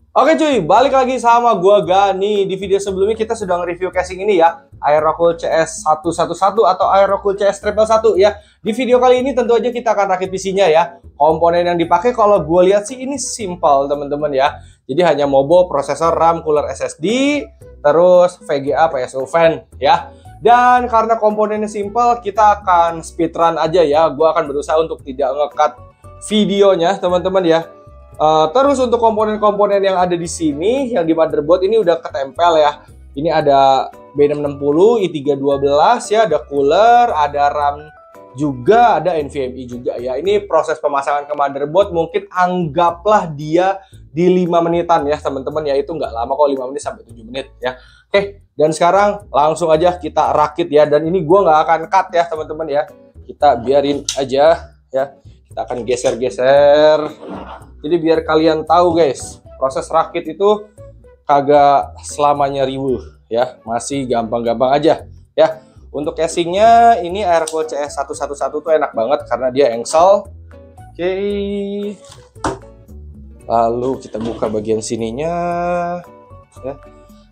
Oke cuy, balik lagi sama gua Gani. Di video sebelumnya kita sudah nge-review casing ini ya, Aerocool CS111 atau Aerocool CS111 ya. Di video kali ini tentu aja kita akan rakit PC-nya ya. Komponen yang dipakai kalau gua lihat sih ini simple teman-teman ya. Jadi hanya mobo, prosesor, RAM, cooler SSD, terus VGA, PSU fan ya. Dan karena komponennya simple, kita akan speedrun aja ya. Gua akan berusaha untuk tidak nge-cut videonya teman-teman ya. Terus untuk komponen-komponen yang ada di sini, yang di motherboard ini udah ketempel ya. Ini ada B660, i312 ya, ada cooler, ada RAM juga, ada NVMe juga ya. Ini proses pemasangan ke motherboard mungkin anggaplah dia di 5 menitan ya teman-teman ya. Itu nggak lama kok, 5 menit sampai 7 menit ya. Oke, dan sekarang langsung aja kita rakit ya. Dan ini gua nggak akan cut ya teman-teman ya. Kita biarin aja ya. Kita akan geser-geser. Jadi biar kalian tahu guys, proses rakit itu kagak selamanya riuh ya, masih gampang-gampang aja ya. Untuk casingnya ini Aerocool CS111 tuh enak banget karena dia engsel. Oke. Lalu kita buka bagian sininya ya.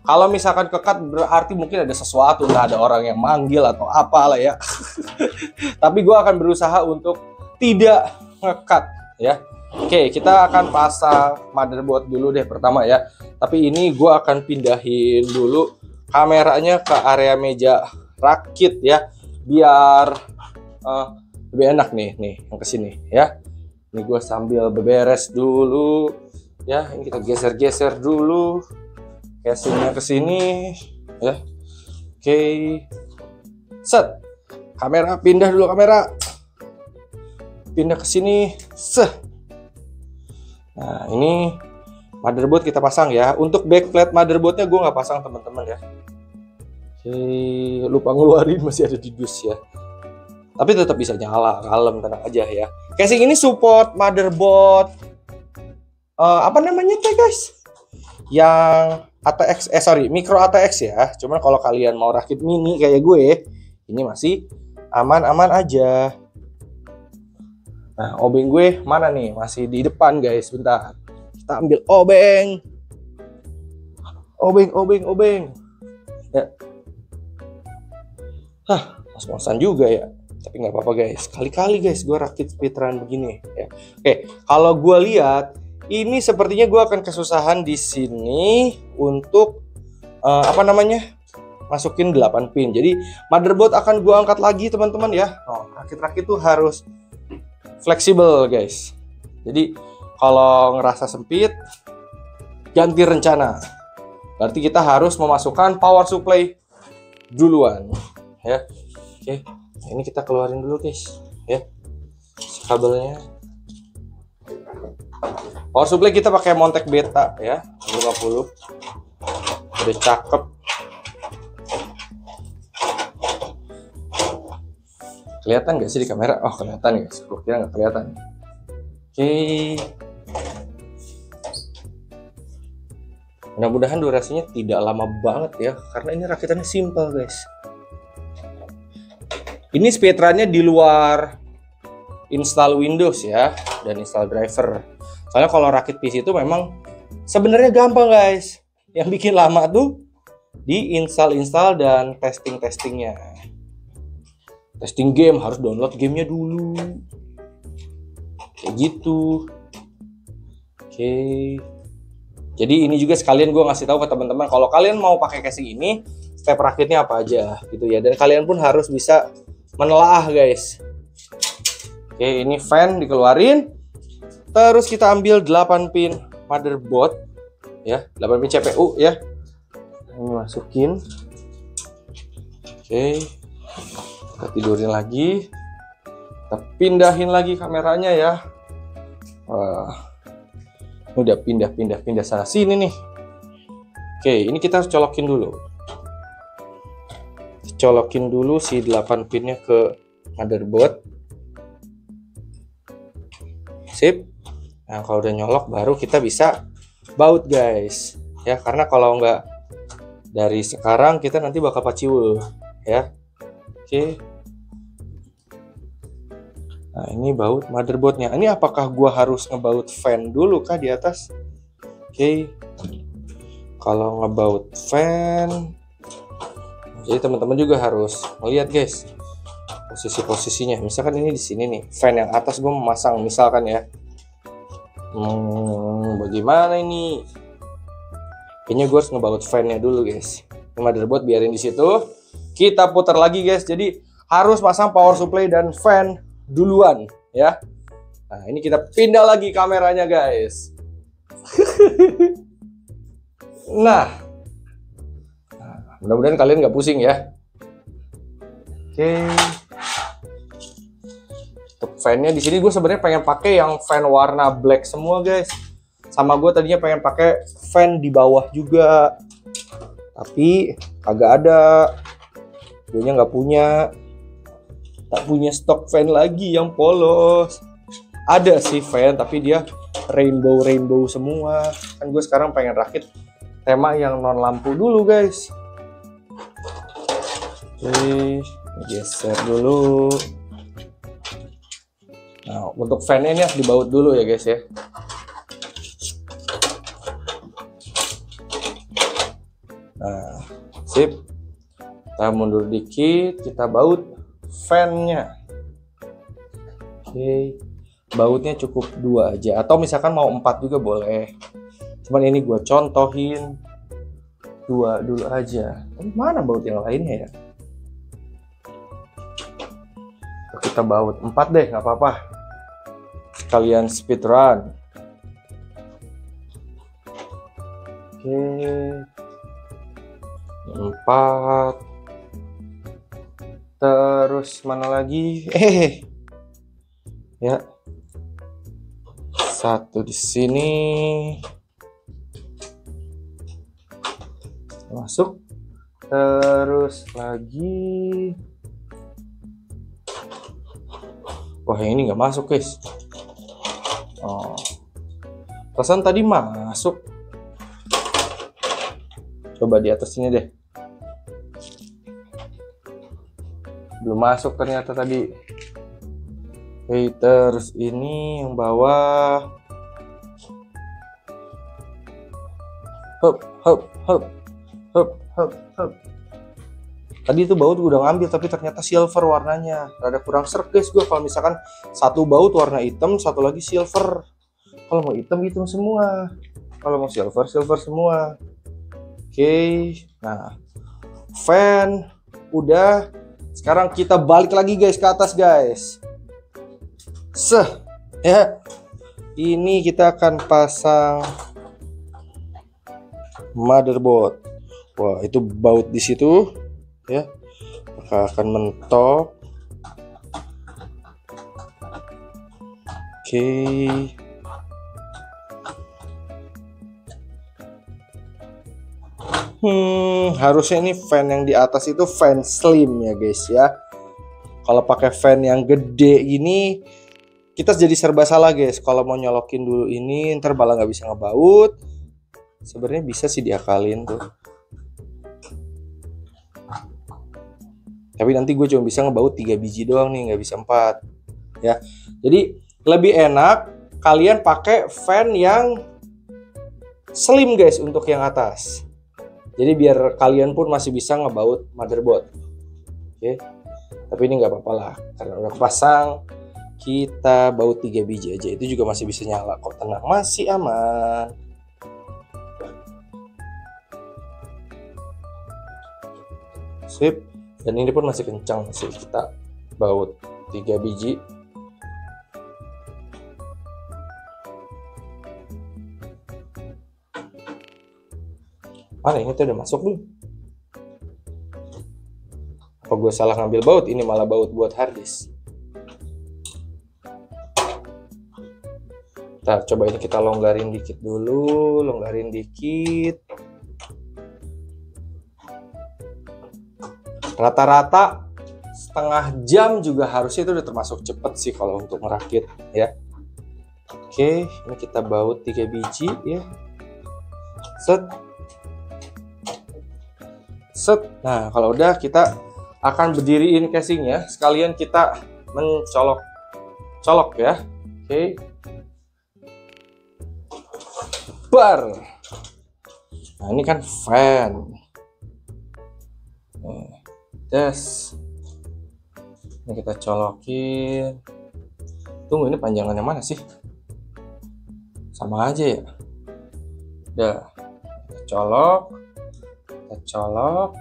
Kalau misalkan kekat berarti mungkin ada sesuatu, entah ada orang yang manggil atau apalah ya. Tapi gue akan berusaha untuk tidak ngekat ya. Oke, kita akan pasang motherboard dulu deh pertama ya. Tapi ini gue akan pindahin dulu kameranya ke area meja rakit ya, biar lebih enak nih yang kesini ya. Ini gue sambil beberes dulu ya. Ini kita geser-geser dulu casingnya ke sini ya. Oke, set. Kamera pindah dulu, kamera pindah ke sini. Nah, ini motherboard kita pasang ya. Untuk backplate motherboardnya gue nggak pasang teman-teman ya. Oke, lupa ngeluarin, masih ada di dus ya. Tapi tetap bisa nyala, kalem, tenang aja ya. Casing ini support motherboard apa namanya teh guys? Yang ATX, micro ATX ya. Cuman kalau kalian mau rakit mini kayak gue, ini masih aman-aman aja. Nah, obeng gue mana nih? Masih di depan guys, bentar. Kita ambil obeng. Obeng. Ya. Mas-masan juga ya. Tapi nggak apa-apa guys. Kali-kali guys, gue rakit speedrun begini ya. Oke, kalau gue lihat, ini sepertinya gue akan kesusahan di sini untuk masukin 8 pin. Jadi motherboard akan gue angkat lagi teman-teman ya. Rakit-rakit tuh harus fleksibel guys. Jadi kalau ngerasa sempit, ganti rencana. Berarti kita harus memasukkan power supply duluan ya. Oke, ini kita keluarin dulu guys ya, kabelnya. Power supply kita pakai Montec Beta ya, 50. Udah cakep. Kelihatan nggak sih di kamera? Oh, kelihatan guys. Gue kira nggak kelihatan. Oke. Mudah-mudahan durasinya tidak lama banget ya, karena ini rakitannya simple guys. Ini speedrunnya di luar install Windows ya, dan install driver. Soalnya kalau rakit PC itu memang sebenarnya gampang guys. Yang bikin lama tuh di install dan testingnya. Testing game harus download gamenya dulu, kayak gitu. Oke, jadi ini juga sekalian gue ngasih tahu ke teman-teman kalau kalian mau pakai casing ini, step rakitnya apa aja gitu ya. Dan kalian pun harus bisa menelaah guys. Oke, ini fan dikeluarin. Terus kita ambil 8 pin motherboard ya, 8 pin CPU ya. Ini masukin. Oke. Kita tidurin lagi, kita pindahin lagi kameranya ya. Wah, udah pindah sana sini nih. Oke, ini kita harus colokin dulu. Colokin dulu si 8 pinnya ke motherboard. Sip. Nah, kalau udah nyolok baru kita bisa baut guys. Ya, karena kalau nggak dari sekarang kita nanti bakal paciwe ya. Oke. Nah, ini baut motherboardnya. Ini apakah gua harus ngebaut fan dulu kah di atas? Oke. Kalau ngebaut fan, jadi teman-teman juga harus melihat guys posisi-posisinya. Misalkan ini di sini nih, fan yang atas gue memasang misalkan ya. Bagaimana ini? Kayaknya gue harus ngebaut fan-nya dulu guys. Ini motherboard biarin di situ. Kita putar lagi guys. Jadi harus pasang power supply dan fan duluan ya. Nah ini kita pindah lagi kameranya guys. Nah, mudah-mudahan kalian nggak pusing ya. Oke. Untuk fan-nya di sini gue sebenarnya pengen pakai yang fan warna black semua guys. Sama gue tadinya pengen pakai fan di bawah juga, tapi kagak ada. Gue nya nggak punya, tak punya stok fan lagi yang polos. Ada sih fan, tapi dia rainbow semua. Kan gue sekarang pengen rakit tema yang non lampu dulu guys. Oke, geser dulu. Nah, untuk fan-nya ini harus dibaut dulu ya guys ya. Nah, sip. Kita mundur dikit, kita baut fan-nya. Oke, bautnya cukup 2 aja. Atau misalkan mau 4 juga boleh. Cuman ini gue contohin 2 dulu aja. Mana baut yang lainnya ya? Kita baut 4 deh, nggak apa-apa. Kalian speedrun. Oke. 4. Terus mana lagi? Ya. 1 di sini. Masuk. Terus lagi. Wah, yang ini nggak masuk guys. Oh. Perasaan tadi masuk. Coba di atas sini deh. Belum masuk ternyata tadi. Oke, terus ini yang bawah. Hop. Tadi itu baut gue udah ngambil, tapi ternyata silver warnanya. Rada kurang serk guys gue kalau misalkan satu baut warna hitam, satu lagi silver. Kalau mau hitam semua. Kalau mau silver semua. Oke, nah fan udah. Sekarang kita balik lagi guys ke atas guys. Ya. Ini kita akan pasang motherboard. Wah, itu baut di situ ya. Maka akan mentok. Oke. Harusnya ini fan yang di atas itu fan slim ya guys ya. Kalau pakai fan yang gede ini kita jadi serba salah guys. Kalau mau nyolokin dulu ini ntar malah nggak bisa ngebaut. Sebenarnya bisa sih diakalin tuh. Tapi nanti gue cuma bisa ngebaut 3 biji doang nih, nggak bisa 4 ya. Jadi lebih enak kalian pakai fan yang slim guys untuk yang atas. Jadi biar kalian pun masih bisa ngebaut motherboard. Oke. Tapi ini nggak apa-apa lah, karena udah kepasang. Kita baut 3 biji aja, itu juga masih bisa nyala kok, tenang, masih aman. Sip. Dan ini pun masih kencang sih, kita baut 3 biji. Mana ini tuh udah masuk belum? Apa gue salah ngambil baut? Ini malah baut buat harddisk. Nah, coba ini kita longgarin dikit dulu, longgarin dikit. Rata-rata setengah jam juga harusnya itu udah termasuk cepet sih kalau untuk merakit ya. Oke, ini kita baut 3 biji ya. Set. Nah, kalau udah kita akan berdiriin casingnya, sekalian kita mencolok ya. Oke. bar. Nah, ini kan fan. Nih, des. Ini kita colokin. Tunggu, ini panjangannya mana sih? Sama aja ya. Udah, kita colok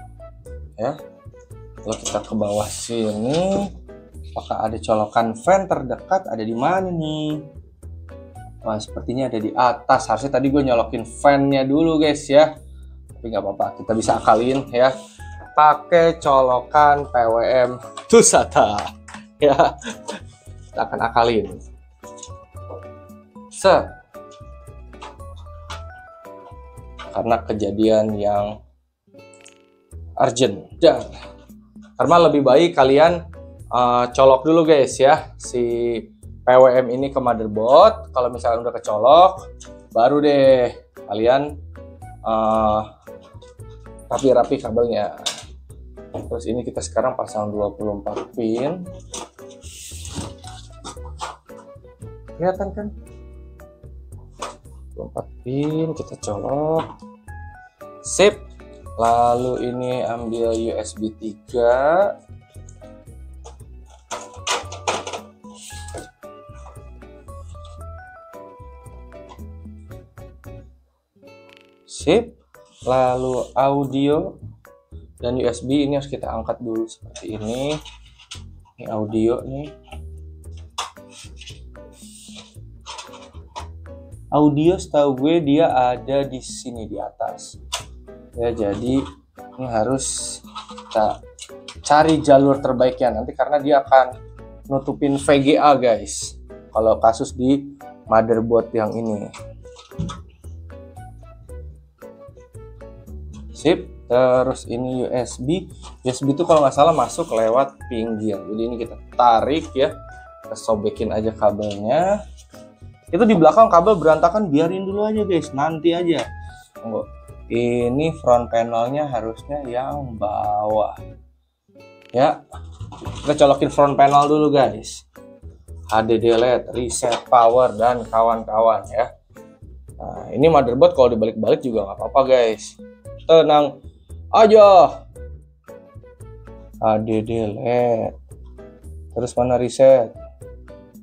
ya. Lalu kita ke bawah sini. Apakah ada colokan fan terdekat? Ada di mana nih? Wah, sepertinya ada di atas. Harusnya tadi gue nyolokin fan-nya dulu guys ya. Tapi nggak apa-apa, kita bisa akalin ya. Pakai colokan PWM Tusata ya. Kita akan akalin. Karena kejadian yang urgent. Dan karena lebih baik kalian colok dulu guys ya si PWM ini ke motherboard. Kalau misalkan udah kecolok, baru deh kalian rapi-rapi kabelnya. Terus ini kita sekarang pasang 24 pin. Kelihatan kan? 24 pin kita colok. Sip. Lalu ini ambil USB 3. Sip. Lalu audio dan USB ini harus kita angkat dulu seperti ini. Ini audio nih. Audio setahu gue dia ada di sini di atas. Ya, jadi ini harus kita cari jalur terbaiknya nanti karena dia akan nutupin VGA guys. Kalau kasus di motherboard yang ini. Sip. Terus ini USB. USB itu kalau nggak salah masuk lewat pinggir. Jadi ini kita tarik ya. Kita sobekin aja kabelnya. Itu di belakang kabel berantakan, biarin dulu aja guys. Nanti aja. Tunggu. Ini front panelnya harusnya yang bawah ya. Kita colokin front panel dulu guys. HDD LED, reset power dan kawan-kawan ya. Nah, ini motherboard kalau dibalik-balik juga nggak apa-apa guys. Tenang aja. HDD LED. Terus mana reset?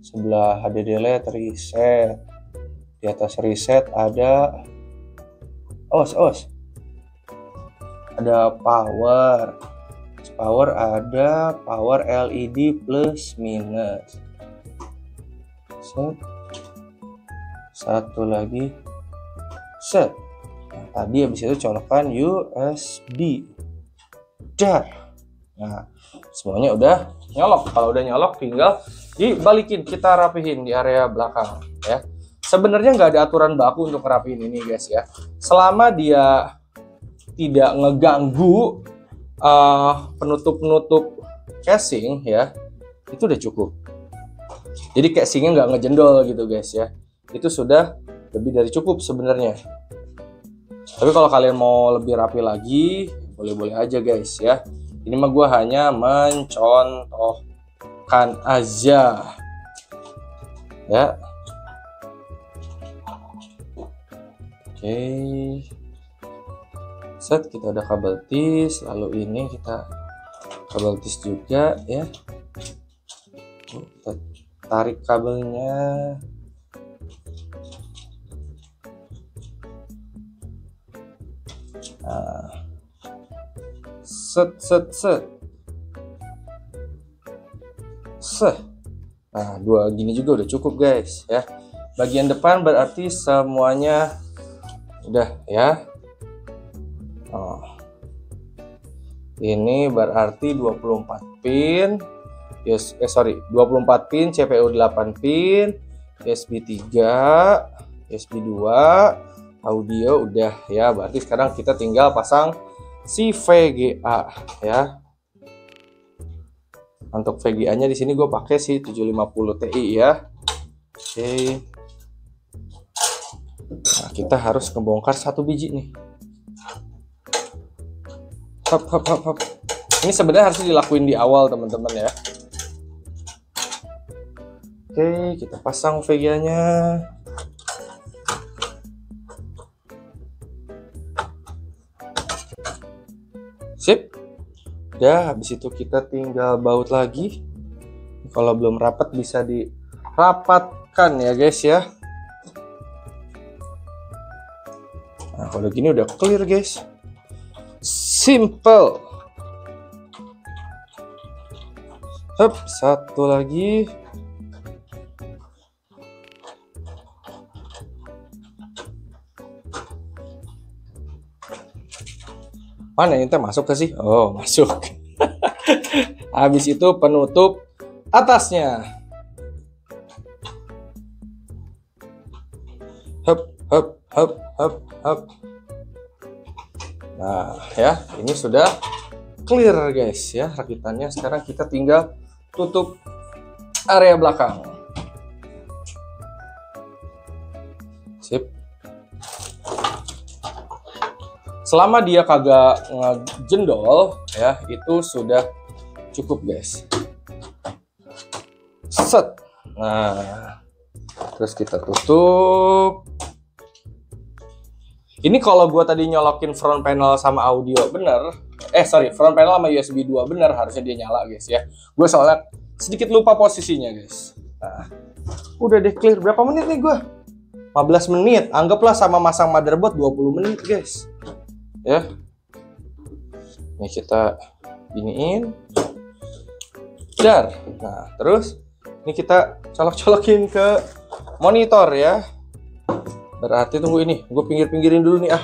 Sebelah HDD LED reset. Di atas reset ada ada power. Power ada power LED plus minus. Set. Satu lagi. Set. Nah, tadi habis itu colokan USB. Dar. Nah, semuanya udah nyolok. Kalau udah nyolok tinggal dibalikin, kita rapihin di area belakang ya. Sebenarnya nggak ada aturan baku untuk ngerapiin ini guys ya. Selama dia tidak ngeganggu penutup-penutup casing ya, itu udah cukup. Jadi casingnya nggak ngejendol gitu guys ya. Itu sudah lebih dari cukup sebenarnya. Tapi kalau kalian mau lebih rapi lagi, boleh-boleh aja guys ya. Ini mah gue hanya mencontohkan aja ya. Oke, set, kita ada kabel tis, lalu ini kita kabel tis juga ya. Kita tarik kabelnya. Nah, set. Nah, dua gini juga udah cukup guys ya. Bagian depan berarti semuanya udah ya. Ini berarti 24 pin. 24 pin, CPU 8 pin, USB 3, USB 2, audio udah ya. Berarti sekarang kita tinggal pasang si VGA ya. Untuk VGA-nya di sini gue pakai si 750 Ti ya. Oke. Nah, kita harus ngebongkar satu biji nih. Hop. Ini sebenarnya harus dilakuin di awal teman-teman ya. Oke, kita pasang VGA-nya. Sip. Udah, habis itu kita tinggal baut lagi. Kalau belum rapat bisa dirapatkan ya guys ya. Nah, kalau gini udah clear guys. Simple. Hup, satu lagi. Mana ini masuk ke sih? Oh, masuk. Habis itu penutup atasnya. Hup, hup, hup, hup, hup. Nah, ya, ini sudah clear guys ya rakitannya. Sekarang kita tinggal tutup area belakang. Sip. Selama dia kagak ngejendol ya, itu sudah cukup guys. Set. Nah, terus kita tutup. Ini kalau gua tadi nyolokin front panel sama audio bener, front panel sama USB 2 bener, harusnya dia nyala guys ya. Gue soalnya sedikit lupa posisinya guys. Nah, udah deh clear. Berapa menit nih gua? 15 menit. Anggaplah sama masang motherboard 20 menit guys. Ya, ini kita iniin, dar. Nah, terus ini kita colok-colokin ke monitor ya. Berarti tunggu ini, gue pinggir-pinggirin dulu nih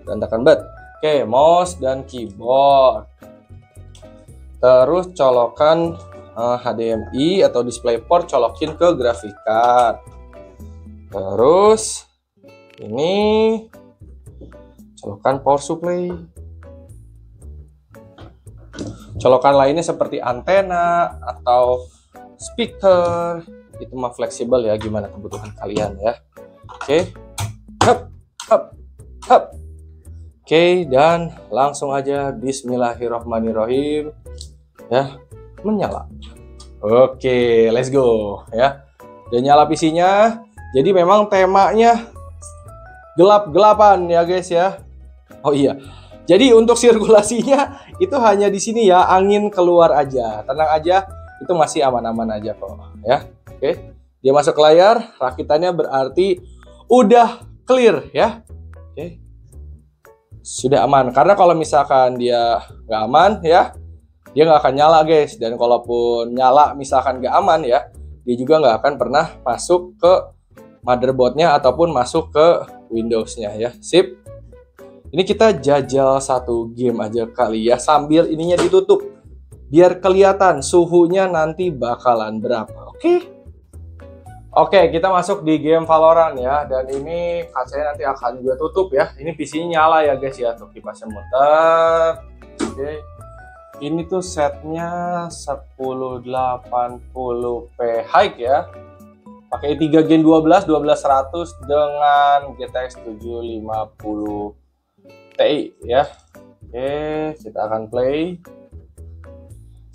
berantakan banget. Oke, mouse dan keyboard. Terus colokan HDMI atau DisplayPort, colokin ke graphic card. Terus ini colokan power supply. Colokan lainnya seperti antena atau speaker, itu mah fleksibel ya, gimana kebutuhan kalian ya. Oke. Hup, hup, hup. Oke, dan langsung aja bismillahirrahmanirrahim ya, menyala. Oke, let's go ya. Udah nyala PC-nya. Jadi memang temanya gelap-gelapan ya guys ya. Oh iya, jadi untuk sirkulasinya itu hanya di sini ya, angin keluar aja. Tenang aja, itu masih aman-aman aja kok ya. Oke, dia masuk ke layar, rakitannya berarti udah clear ya. Oke, sudah aman. Karena kalau misalkan dia nggak aman ya, dia nggak akan nyala guys. Dan kalaupun nyala misalkan nggak aman ya, dia juga nggak akan pernah masuk ke motherboardnya ataupun masuk ke Windows-nya ya. Sip. Ini kita jajal satu game aja kali ya, sambil ininya ditutup biar kelihatan suhunya nanti bakalan berapa. Oke, kita masuk di game Valorant ya, dan ini kacanya nanti akan gue tutup ya. Ini PC-nya nyala ya guys ya, tuh kipasnya muter. Oke, ini tuh setnya 1080p high ya, pakai 3 Gen 12 12100 dengan GTX 750 Ti ya. Oke, kita akan play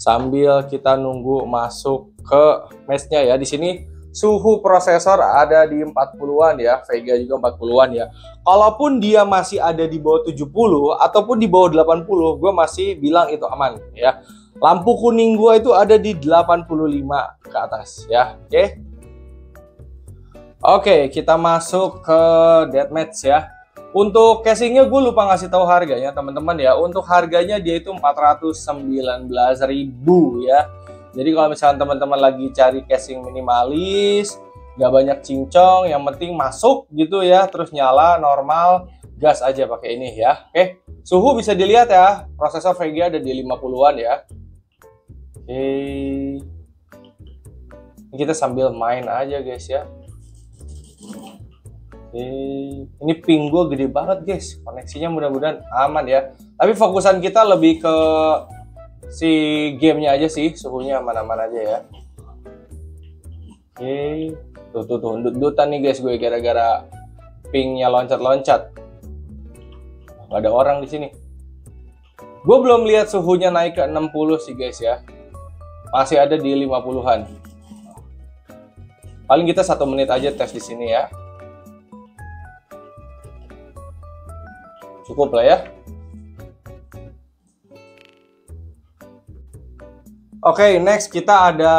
sambil kita nunggu masuk ke match-nya ya. Di sini suhu prosesor ada di 40-an ya, Vega juga 40-an ya. Kalaupun dia masih ada di bawah 70 ataupun di bawah 80, gue masih bilang itu aman ya. Lampu kuning gue itu ada di 85 ke atas ya. Oke, kita masuk ke deathmatch ya. Untuk casingnya gue lupa ngasih tahu harganya teman-teman ya. Untuk harganya dia itu 419.000 ya. Jadi kalau misalnya teman-teman lagi cari casing minimalis, nggak banyak cincong, yang penting masuk gitu ya, terus nyala normal, gas aja pakai ini ya. Oke, suhu bisa dilihat ya, prosesor Vega ada di 50-an ya. Oke, ini kita sambil main aja guys ya. Ini ping gue gede banget guys, koneksinya mudah-mudahan aman ya. Tapi fokusan kita lebih ke si gamenya aja sih, suhunya aman-aman aja ya. Oke, tuh dutan nih guys gue gara-gara pingnya loncat-loncat. Gak ada orang di sini. Gue belum lihat suhunya naik ke 60 sih guys ya, masih ada di 50-an. Paling kita 1 menit aja tes di sini ya. Cukup lah ya. Oke, next kita ada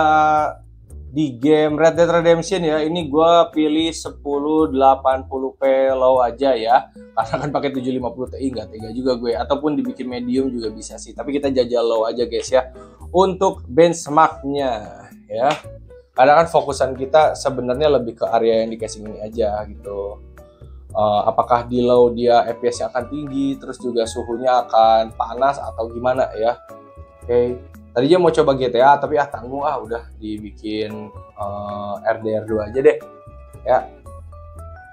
di game Red Dead Redemption ya. Ini gue pilih 1080p low aja ya. Karena kan pakai 750 Ti nggak tega juga gue. Ataupun dibikin medium juga bisa sih. Tapi kita jajal low aja guys ya. Untuk benchmarknya ya. Karena kan fokusan kita sebenarnya lebih ke area yang di casing ini aja gitu. Apakah di low dia FPS-nya akan tinggi, terus juga suhunya akan panas atau gimana ya. Oke. Tadinya mau coba GTA tapi tanggung udah dibikin RDR2 aja deh ya.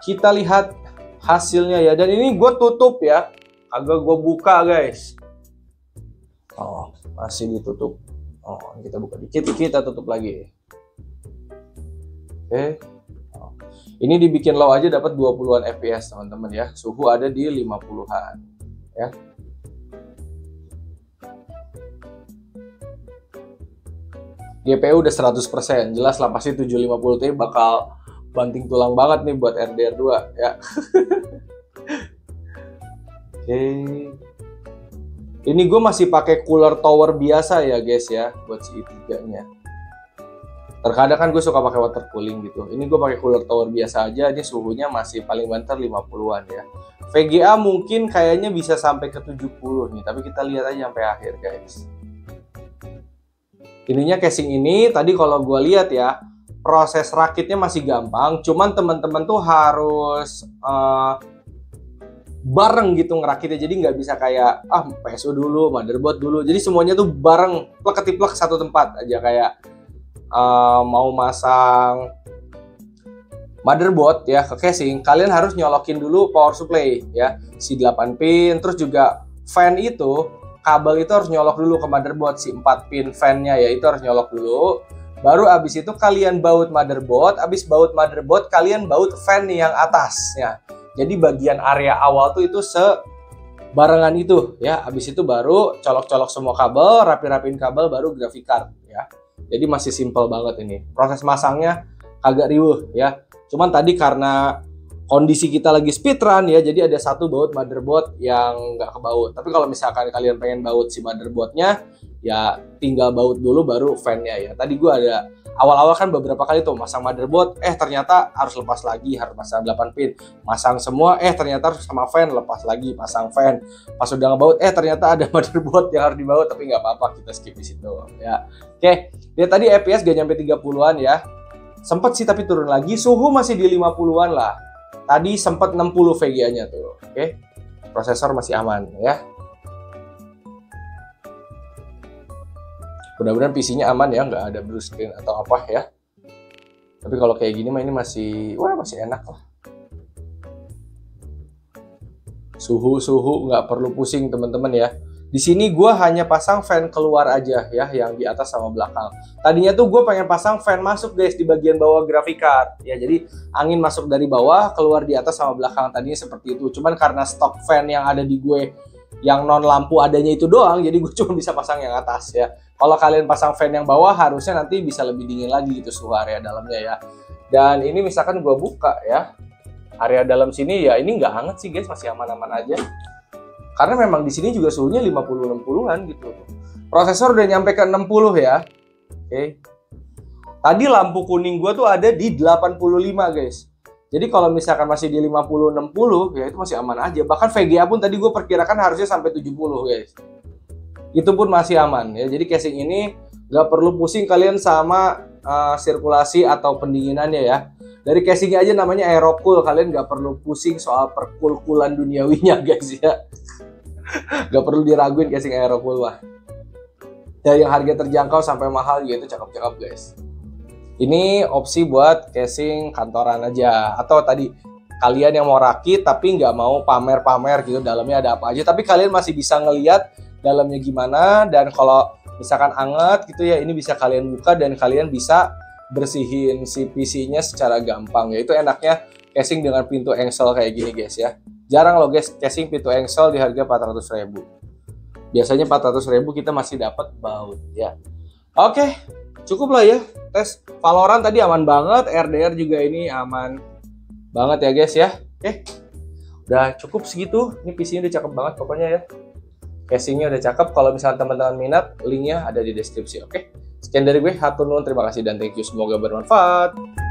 Kita lihat hasilnya ya, dan ini gue tutup ya, agak gue buka guys. Masih ditutup. Kita buka dikit, kita tutup lagi. Oke. Ini dibikin low aja dapat 20-an FPS teman-teman ya. Suhu ada di 50-an ya. GPU udah 100%, jelas lah pasti 750 Ti bakal banting tulang banget nih buat RDR2 ya. Oke. Ini gue masih pakai cooler tower biasa ya guys ya, buat si i3-nya. Terkadang kan gue suka pakai water cooling gitu. Ini gue pakai cooler tower biasa aja, ini suhunya masih paling banter 50-an ya. VGA mungkin kayaknya bisa sampai ke 70 nih, tapi kita lihat aja sampai akhir guys. Ininya casing ini tadi kalau gue lihat ya, proses rakitnya masih gampang, cuman teman-teman tuh harus bareng gitu ngerakitnya, jadi nggak bisa kayak PSU dulu, motherboard dulu, jadi semuanya tuh bareng plek-ketiplek satu tempat aja. Kayak mau masang motherboard ya ke casing, kalian harus nyolokin dulu power supply ya, si 8 pin, terus juga fan itu, kabel itu harus nyolok dulu ke motherboard, si 4 pin fan-nya ya, itu harus nyolok dulu. Baru abis itu kalian baut motherboard, abis baut motherboard kalian baut fan yang atas ya. Jadi bagian area awal tuh itu sebarengan itu ya. Abis itu baru colok-colok semua kabel, rapi-rapiin kabel, baru graphic card ya. Jadi masih simple banget ini. Proses masangnya agak riuh ya. Cuman tadi karena kondisi kita lagi speedrun ya, jadi ada satu baut motherboard yang nggak kebaut. Tapi kalau misalkan kalian pengen baut si motherboardnya, ya tinggal baut dulu baru fan-nya ya. Tadi gue ada awal-awal kan beberapa kali tuh masang motherboard, ternyata harus lepas lagi, harus pasang 8 pin. Masang semua, ternyata harus sama fan, lepas lagi, pasang fan. Pas udah ngebaut, ternyata ada motherboard yang harus dibaut, tapi nggak apa-apa, kita skip di situ ya. Oke, dia tadi FPS gak nyampe 30-an ya. Sempet sih tapi turun lagi, suhu masih di 50-an lah. Tadi sempat 60 VGA-nya tuh. Oke. Prosesor masih aman ya. Mudah-mudahan PC-nya aman ya, nggak ada blue screen atau apa ya. Tapi kalau kayak gini mah ini masih enak lah. Suhu nggak perlu pusing teman-teman ya. Di sini gue hanya pasang fan keluar aja ya, yang di atas sama belakang. Tadinya tuh gue pengen pasang fan masuk guys di bagian bawah graphic card ya, jadi angin masuk dari bawah keluar di atas sama belakang, tadinya seperti itu. Cuman karena stok fan yang ada di gue yang non lampu adanya itu doang, jadi gue cuma bisa pasang yang atas ya. Kalau kalian pasang fan yang bawah harusnya nanti bisa lebih dingin lagi gitu suhu area dalamnya ya. Dan ini misalkan gue buka ya, area dalam sini ya ini nggak hangat sih guys, masih aman-aman aja. Karena memang di sini juga suhunya 50-60-an gitu. Prosesor udah nyampe ke 60 ya. Oke. Tadi lampu kuning gua tuh ada di 85 guys. Jadi kalau misalkan masih di 50-60 ya itu masih aman aja. Bahkan VGA pun tadi gue perkirakan harusnya sampai 70 guys. Itu pun masih aman ya. Jadi casing ini nggak perlu pusing kalian sama sirkulasi atau pendinginannya ya. Dari casingnya aja namanya aerocool, kalian nggak perlu pusing soal perkul-kulan duniawinya guys ya. Nggak perlu diraguin casing aerocool mah. Dari yang harga terjangkau sampai mahal gitu, cakep-cakep guys. Ini opsi buat casing kantoran aja. Atau tadi kalian yang mau rakit tapi nggak mau pamer-pamer gitu dalamnya ada apa aja, tapi kalian masih bisa ngelihat dalamnya gimana. Dan kalau misalkan anget gitu ya, ini bisa kalian buka dan kalian bisa bersihin si PC-nya secara gampang ya. Itu enaknya casing dengan pintu engsel kayak gini guys ya. Jarang loh guys casing pintu engsel di harga 400.000. Biasanya 400.000 kita masih dapat baut ya. Oke, cukup lah ya tes Valorant tadi aman banget, RDR juga ini aman banget ya guys ya. Oke, udah cukup segitu. Ini PC-nya udah cakep banget pokoknya ya. Casingnya udah cakep. Kalau misalnya teman-teman minat, linknya ada di deskripsi. Oke. Sekian dari gue, hatur nuhun, terima kasih dan thank you, semoga bermanfaat.